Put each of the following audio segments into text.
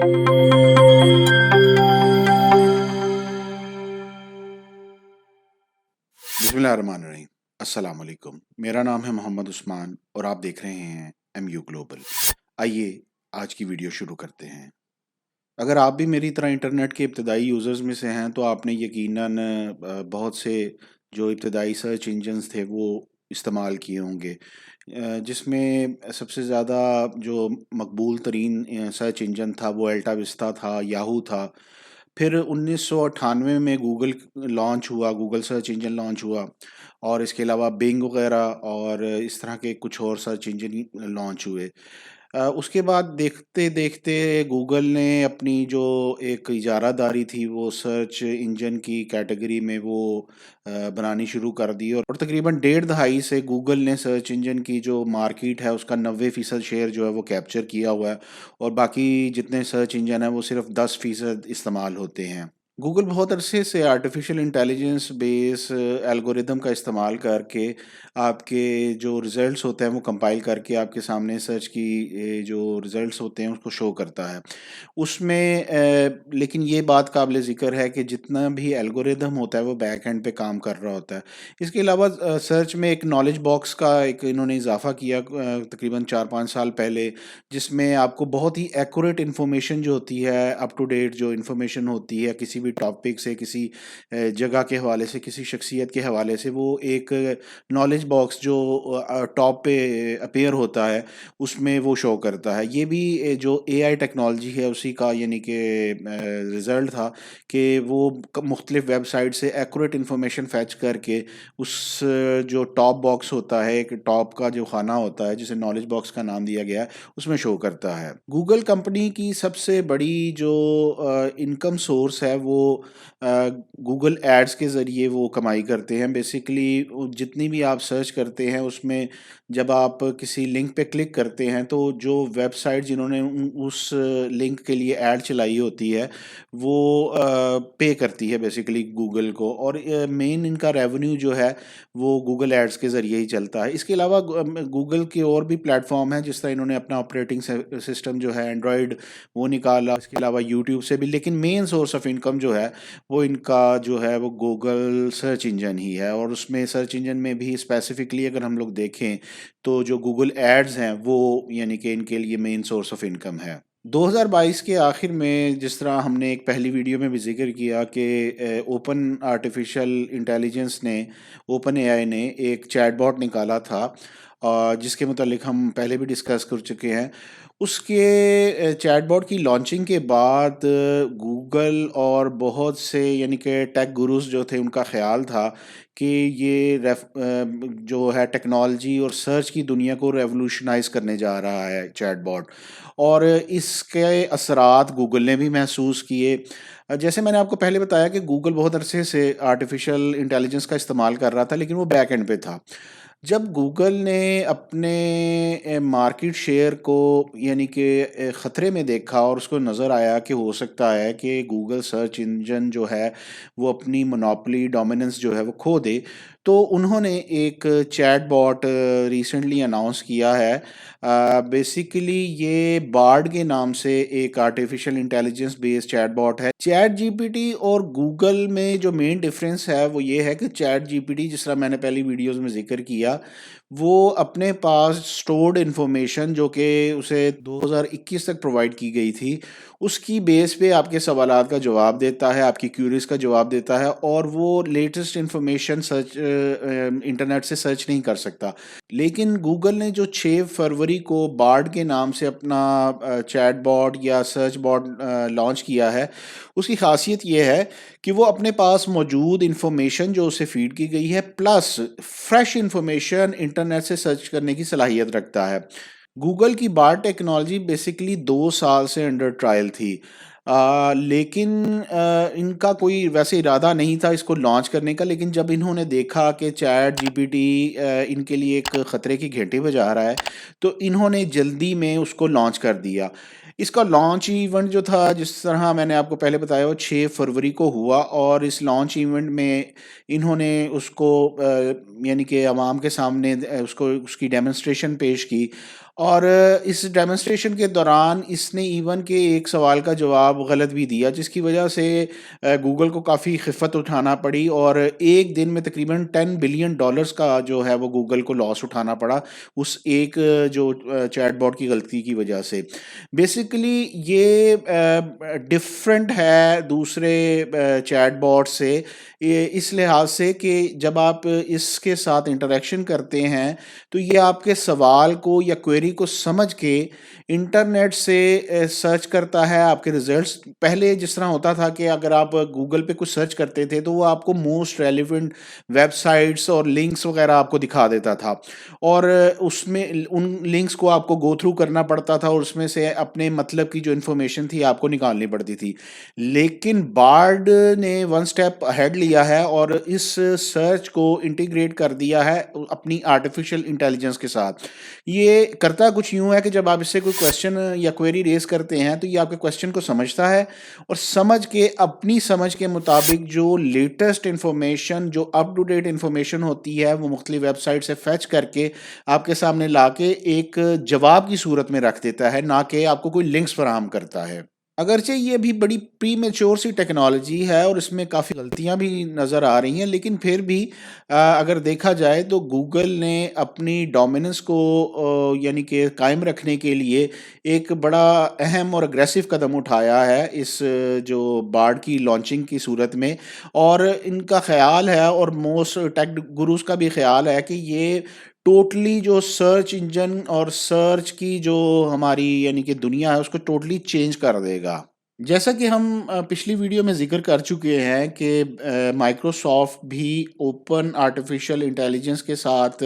बिस्मिल्लाहिर्रहमानिर्रहीम। अस्सलाम वालेकुम। मेरा नाम है मोहम्मद उस्मान और आप देख रहे हैं एमयू ग्लोबल। आइए आज की वीडियो शुरू करते हैं। अगर आप भी मेरी तरह इंटरनेट के इब्तदाई यूज़र्स में से हैं तो आपने यकीनन बहुत से जो इब्तदाई सर्च इंजन्स थे वो इस्तेमाल किए होंगे, जिसमें सबसे ज़्यादा जो मकबूल तरीन सर्च इंजन था वो अल्टा विस्टा था, याहू था। फिर 1998 में गूगल लॉन्च हुआ, गूगल सर्च इंजन लॉन्च हुआ और इसके अलावा बिंग वगैरह और इस तरह के कुछ और सर्च इंजन लॉन्च हुए। उसके बाद देखते-देखते गूगल ने अपनी जो एक इजारादारी थी वो सर्च इंजन की कैटेगरी में वो बनानी शुरू कर दी और तकरीबन डेढ़ दहाई से गूगल ने सर्च इंजन की जो मार्केट है उसका 90% शेयर जो है वो कैप्चर किया हुआ है और बाकी जितने सर्च इंजन हैं वो सिर्फ 10% इस्तेमाल होते हैं। गूगल बहुत अरसे से आर्टिफिशियल इंटेलिजेंस बेस एल्गोरिदम का इस्तेमाल करके आपके जो रिज़ल्ट्स होते हैं वो कंपाइल करके आपके सामने सर्च की जो रिज़ल्ट्स होते हैं उसको शो करता है। उसमें लेकिन ये बात काबिल ज़िक्र है कि जितना भी एल्गोरिदम होता है वो बैक एंड पे काम कर रहा होता है। इसके अलावा सर्च में एक नॉलेज बॉक्स का एक इन्होंने इज़ाफ़ा किया तकरीबन 4-5 साल पहले, जिसमें आपको बहुत ही एक्यूरेट इन्फॉर्मेशन जो होती है, अप टू डेट जो इन्फॉर्मेशन होती है किसी भी टॉपिक से, किसी जगह के हवाले से, किसी शख्सियत के हवाले से, वो एक नॉलेज बॉक्स जो टॉप पे अपीयर होता है, उसमें वो शो करता है। ये भी जो एआई टेक्नोलॉजी है उसी का यानी कि रिज़ल्ट था कि वो मुख्तलिफ वेबसाइट से एक्यूरेट इन्फॉर्मेशन फैच करके उस जो टॉप बॉक्स होता है, एक टॉप का जो खाना होता है जिसे नॉलेज बॉक्स का नाम दिया गया है, उसमें शो करता है। गूगल कंपनी की सबसे बड़ी जो इनकम सोर्स है वो गूगल एड्स के ज़रिए वो कमाई करते हैं। बेसिकली जितनी भी आप सर्च करते हैं उसमें जब आप किसी लिंक पे क्लिक करते हैं तो जो वेबसाइट जिन्होंने उस लिंक के लिए ऐड चलाई होती है वो पे करती है बेसिकली गूगल को और मेन इनका रेवेन्यू जो है वो गूगल एड्स के ज़रिए ही चलता है। इसके अलावा गूगल के और भी प्लेटफॉर्म हैं जिस तरह इन्होंने अपना ऑपरेटिंग सिस्टम जो है एंड्रॉयड वो निकाला, इसके अलावा यूट्यूब से भी, लेकिन मेन सोर्स ऑफ इनकम जो है वो इनका जो है वो गूगल सर्च इंजन ही है और उसमें सर्च इंजन में भी स्पेसिफिकली अगर हम लोग देखें तो जो गूगल एड्स हैं वो यानी कि इनके लिए मेन सोर्स ऑफ इनकम है। 2022 के आखिर में जिस तरह हमने एक पहली वीडियो में भी ज़िक्र किया कि ओपन आर्टिफिशियल इंटेलिजेंस ने, ओपन एआई ने एक चैटबॉट निकाला था जिसके मुतालिक हम पहले भी डिस्कस कर चुके हैं। उसके चैटबॉट की लॉन्चिंग के बाद गूगल और बहुत से यानी कि टेक गुरुज़ जो थे उनका ख़्याल था कि ये जो है टेक्नोलॉजी और सर्च की दुनिया को रेवोल्यूशनाइज़ करने जा रहा है चैटबॉट और इसके असरात गूगल ने भी महसूस किए। जैसे मैंने आपको पहले बताया कि गूगल बहुत अरसे से आर्टिफिशियल इंटेलिजेंस का इस्तेमाल कर रहा था लेकिन वो बैक एंड पे था। जब गूगल ने अपने मार्केट शेयर को यानी कि ख़तरे में देखा और उसको नज़र आया कि हो सकता है कि गूगल सर्च इंजन जो है वो अपनी मोनोपोली डोमिनेंस जो है वो खो दे, तो उन्होंने एक चैटबॉट रिसेंटली अनाउंस किया है। बेसिकली ये बार्ड के नाम से एक आर्टिफिशियल इंटेलिजेंस बेस्ड चैटबॉट है। चैट जीपीटी और गूगल में जो मेन डिफरेंस है वो ये है कि चैट जीपीटी, जिस तरह मैंने पहली वीडियोस में जिक्र किया, वो अपने पास स्टोर्ड इन्फॉर्मेशन जो कि उसे 2021 तक प्रोवाइड की गई थी, उसकी बेस पे आपके सवालात का जवाब देता है, आपकी क्यूरीज का जवाब देता है और वो लेटेस्ट इन्फॉर्मेशन सर्च इंटरनेट से सर्च नहीं कर सकता। लेकिन गूगल ने जो 6 फरवरी को बार्ड के नाम से अपना चैट बॉट या सर्च बॉट लॉन्च किया है, उसकी खासियत ये है कि वो अपने पास मौजूद इन्फॉर्मेशन जो उसे फीड की गई है प्लस फ्रेश इन्फॉर्मेशन इंटरनेट से सर्च करने की सलाहियत रखता है। गूगल की बार्ड टेक्नोलॉजी बेसिकली 2 साल से अंडर ट्रायल थी, लेकिन इनका कोई वैसे इरादा नहीं था इसको लॉन्च करने का, लेकिन जब इन्होंने देखा कि चैट जीपीटी इनके लिए एक ख़तरे की घंटी बजा रहा है तो इन्होंने जल्दी में उसको लॉन्च कर दिया। इसका लॉन्च इवेंट जो था जिस तरह मैंने आपको पहले बताया वो 6 फरवरी को हुआ और इस लॉन्च इवेंट में इन्होंने उसको यानी कि अवाम के सामने उसको उसकी डेमोन्स्ट्रेशन पेश की और इस डेमोंस्ट्रेशन के दौरान इसने इवन के एक सवाल का जवाब गलत भी दिया, जिसकी वजह से गूगल को काफ़ी खिफ़्फ़त उठाना पड़ी और एक दिन में तकरीबन $10 बिलियन का जो है वो गूगल को लॉस उठाना पड़ा उस एक जो चैटबॉट की गलती की वजह से। बेसिकली ये डिफरेंट है दूसरे चैटबॉट से ये इस लिहाज से कि जब आप इसके साथ इंटरेक्शन करते हैं तो ये आपके सवाल को या क्वेरी को समझ के इंटरनेट से सर्च करता है आपके रिजल्ट्स। पहले जिस तरह होता था कि अगर आप गूगल पे कुछ सर्च करते थे तो वो आपको मोस्ट रेलिवेंट वेबसाइट्स और लिंक्स वगैरह आपको दिखा देता था और उसमें उन लिंक्स को आपको गो थ्रू करना पड़ता था और उसमें से अपने मतलब की जो इन्फॉर्मेशन थी आपको निकालनी पड़ती थी। लेकिन बार्ड ने वन स्टेप अहेड लिया है और इस सर्च को इंटीग्रेट कर दिया है अपनी आर्टिफिशियल इंटेलिजेंस के साथ। ये करता कुछ यूँ है कि जब आप इससे कोई क्वेश्चन या क्वेरी रेज़ करते हैं तो ये आपके क्वेश्चन को समझता है और समझ के अपनी समझ के मुताबिक जो लेटेस्ट इन्फॉर्मेशन जो अप टू डेट इन्फॉर्मेशन होती है वो मुख्तलिफ वेबसाइट से फेच करके आपके सामने लाके एक जवाब की सूरत में रख देता है, ना कि आपको कोई लिंक्स फराहम करता है। अगरचे ये भी बड़ी प्रीमेच्योर सी टेक्नोलॉजी है और इसमें काफ़ी गलतियाँ भी नज़र आ रही हैं, लेकिन फिर भी अगर देखा जाए तो गूगल ने अपनी डोमिनेंस को यानी कि कायम रखने के लिए एक बड़ा अहम और अग्रेसिव कदम उठाया है इस जो बार्ड की लॉन्चिंग की सूरत में। और इनका ख़्याल है और मोस्ट टेक गुरुज़ का भी ख़्याल है कि ये टोटली जो सर्च इंजन और सर्च की जो हमारी यानी कि दुनिया है उसको टोटली चेंज कर देगा। जैसा कि हम पिछली वीडियो में ज़िक्र कर चुके हैं कि माइक्रोसॉफ्ट भी ओपन आर्टिफिशियल इंटेलिजेंस के साथ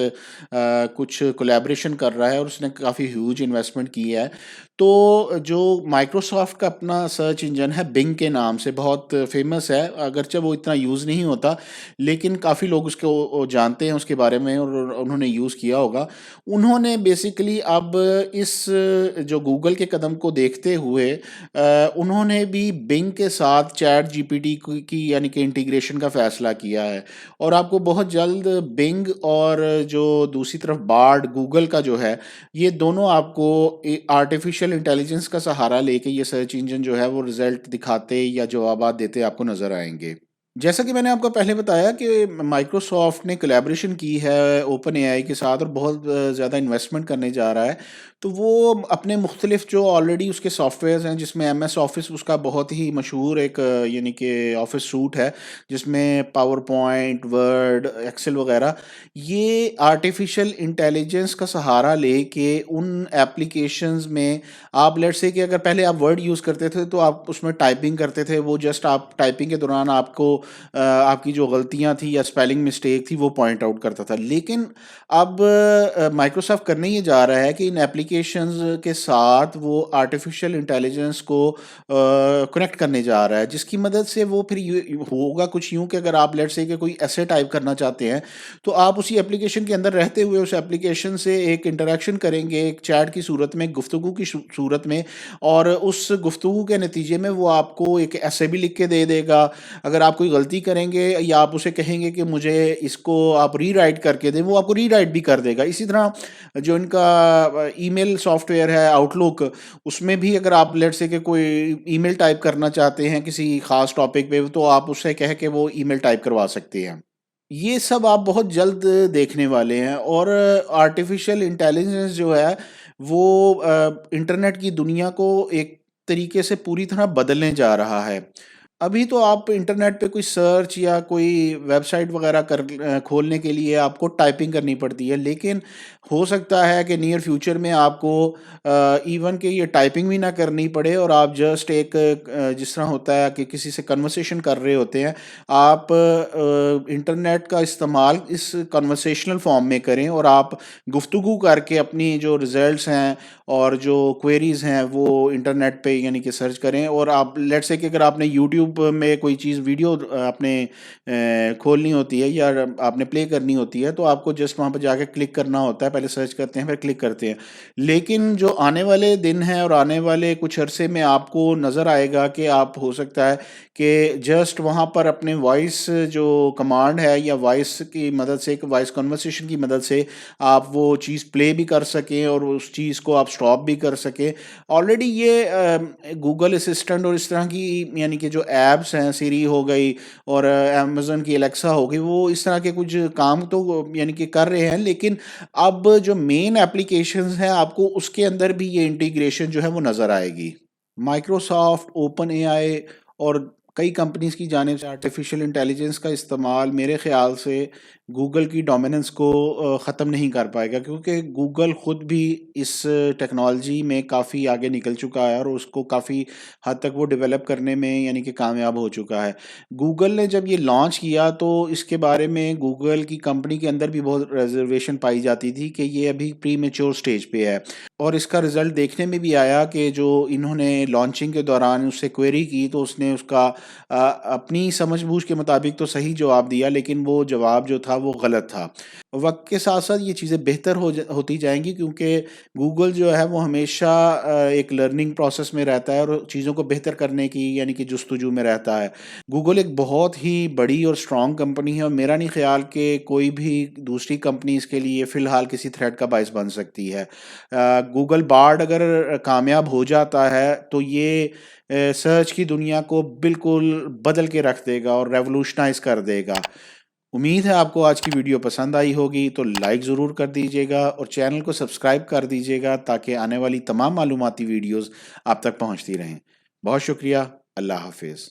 कुछ कोलैबोरेशन कर रहा है और उसने काफ़ी ह्यूज इन्वेस्टमेंट की है। तो जो माइक्रोसॉफ्ट का अपना सर्च इंजन है बिंग के नाम से बहुत फेमस है, अगरचे वो इतना यूज़ नहीं होता लेकिन काफ़ी लोग उसको जानते हैं उसके बारे में और उन्होंने यूज़ किया होगा। उन्होंने बेसिकली अब इस जो गूगल के कदम को देखते हुए उन्होंने भी बिंग के साथ चैट जीपीटी की यानी कि इंटीग्रेशन का फ़ैसला किया है और आपको बहुत जल्द बिंग और जो दूसरी तरफ बार्ड गूगल का जो है, ये दोनों आपको आर्टिफिशियल इंटेलिजेंस का सहारा लेके ये सर्च इंजन जो है वो रिज़ल्ट दिखाते या जवाबात देते आपको नज़र आएँगे। जैसा कि मैंने आपको पहले बताया कि माइक्रोसॉफ्ट ने कोलैबोरेशन की है ओपन एआई के साथ और बहुत ज़्यादा इन्वेस्टमेंट करने जा रहा है। तो वो अपने मुख्तलिफ जो ऑलरेडी उसके सॉफ्टवेयर्स हैं जिसमें एमएस ऑफ़िस उसका बहुत ही मशहूर एक यानी कि ऑफ़िस सूट है, जिसमें पावर पॉइंट, वर्ड, एक्सेल वग़ैरह, ये आर्टिफ़िशियल इंटेलिजेंस का सहारा लेके उन एप्लीकेशंस में आप लेट्स से कि अगर पहले आप वर्ड यूज़ करते थे तो आप उसमें टाइपिंग करते थे, वो जस्ट आप टाइपिंग के दौरान आपको आपकी जो गलतियाँ थी या स्पेलिंग मिस्टेक थी वो पॉइंट आउट करता था। लेकिन अब माइक्रोसॉफ्ट करने ये जा रहा है कि इन एप्लीकेशंस के साथ वो आर्टिफिशियल इंटेलिजेंस को कनेक्ट करने जा रहा है, जिसकी मदद से वो फिर होगा कुछ यूँ कि अगर आप लेट्स से कि कोई ऐसे टाइप करना चाहते हैं तो आप उसी एप्लीकेशन के अंदर रहते हुए उस एप्लीकेशन से एक इंटरेक्शन करेंगे एक चैट की सूरत में, गुफ्तगू की सूरत में, और उस गुफ्तगू के नतीजे में वो आपको एक ऐसे भी लिख के दे देगा। अगर आप कोई गलती करेंगे या आप उसे कहेंगे कि मुझे इसको आप रीराइट करके दें, वो आपको रीराइट भी कर देगा। इसी तरह जो इनका ईमेल सॉफ्टवेयर है आउटलुक, उसमें भी अगर आप लेट्स से कि कोई ईमेल टाइप करना चाहते हैं किसी ख़ास टॉपिक पे, तो आप उससे कह के वो ईमेल टाइप करवा सकते हैं। ये सब आप बहुत जल्द देखने वाले हैं और आर्टिफ़िशियल इंटेलिजेंस जो है वो इंटरनेट की दुनिया को एक तरीके से पूरी तरह बदलने जा रहा है। अभी तो आप इंटरनेट पे कोई सर्च या कोई वेबसाइट वगैरह खोलने के लिए आपको टाइपिंग करनी पड़ती है, लेकिन हो सकता है कि नियर फ्यूचर में आपको इवन कि ये टाइपिंग भी ना करनी पड़े और आप जस्ट एक जिस तरह होता है कि किसी से कन्वर्सेशन कर रहे होते हैं, आप इंटरनेट का इस्तेमाल इस कन्वर्सेशनल फॉर्म में करें और आप गुफ्तगू करके अपनी जो रिज़ल्ट्स हैं और जो क्वेरीज़ हैं वो इंटरनेट पे यानी कि सर्च करें। और आप लेट्स से कि अगर आपने यूट्यूब यूट्यूब में कोई चीज़ वीडियो आपने खोलनी होती है या आपने प्ले करनी होती है, तो आपको जस्ट वहाँ पर जाके क्लिक करना होता है। पहले सर्च करते हैं, फिर क्लिक करते हैं। लेकिन जो आने वाले दिन हैं और आने वाले कुछ अरसे में आपको नज़र आएगा कि आप हो सकता है कि जस्ट वहाँ पर अपने वॉइस जो कमांड है या वॉइस की मदद से, एक वॉइस कन्वर्सेशन की मदद से आप वो चीज़ प्ले भी कर सकें और उस चीज़ को आप स्टॉप भी कर सकें। ऑलरेडी ये गूगल असिस्टेंट और इस तरह की यानी कि जो ऐप्स हैं, सिरी हो गई और अमेज़न की एलेक्सा हो गई, वो इस तरह के कुछ काम तो यानी कि कर रहे हैं, लेकिन अब जो मेन एप्लीकेशंस हैं आपको उसके अंदर भी ये इंटीग्रेशन जो है वो नज़र आएगी। माइक्रोसॉफ्ट, ओपन एआई और कई कंपनीज की जानिब से आर्टिफिशियल इंटेलिजेंस का इस्तेमाल मेरे ख्याल से गूगल की डोमिनेंस को ख़त्म नहीं कर पाएगा, क्योंकि गूगल ख़ुद भी इस टेक्नोलॉजी में काफ़ी आगे निकल चुका है और उसको काफ़ी हद तक वो डेवलप करने में यानी कि कामयाब हो चुका है। गूगल ने जब ये लॉन्च किया तो इसके बारे में गूगल की कंपनी के अंदर भी बहुत रिजर्वेशन पाई जाती थी कि ये अभी प्री मैच्योर स्टेज पे है, और इसका रिज़ल्ट देखने में भी आया कि जो इन्होंने लॉन्चिंग के दौरान उससे क्वेरी की तो उसने उसका अपनी समझ-बूझ के मुताबिक तो सही जवाब दिया, लेकिन वो जवाब जो था वो गलत था। वक़्त के साथ-साथ ये चीज़ें बेहतर होती जाएँगी, क्योंकि गूगल जो है वो हमेशा एक लर्निंग प्रोसेस में रहता है और चीज़ों को बेहतर करने की यानी कि जुस्तजू में रहता है। गूगल एक बहुत ही बड़ी और स्ट्रॉन्ग कंपनी है और मेरा नहीं ख़्याल कि कोई भी दूसरी कंपनी इसके लिए फ़िलहाल किसी थ्रेट का बायस बन सकती है। गूगल बार्ड अगर कामयाब हो जाता है तो ये सर्च की दुनिया को बिल्कुल बदल के रख देगा और रेवोलूशनाइज़ कर देगा। उम्मीद है आपको आज की वीडियो पसंद आई होगी, तो लाइक ज़रूर कर दीजिएगा और चैनल को सब्सक्राइब कर दीजिएगा ताकि आने वाली तमाम मालूमाती वीडियोज़ आप तक पहुँचती रहें। बहुत शुक्रिया। अल्लाह हाफ़िज़।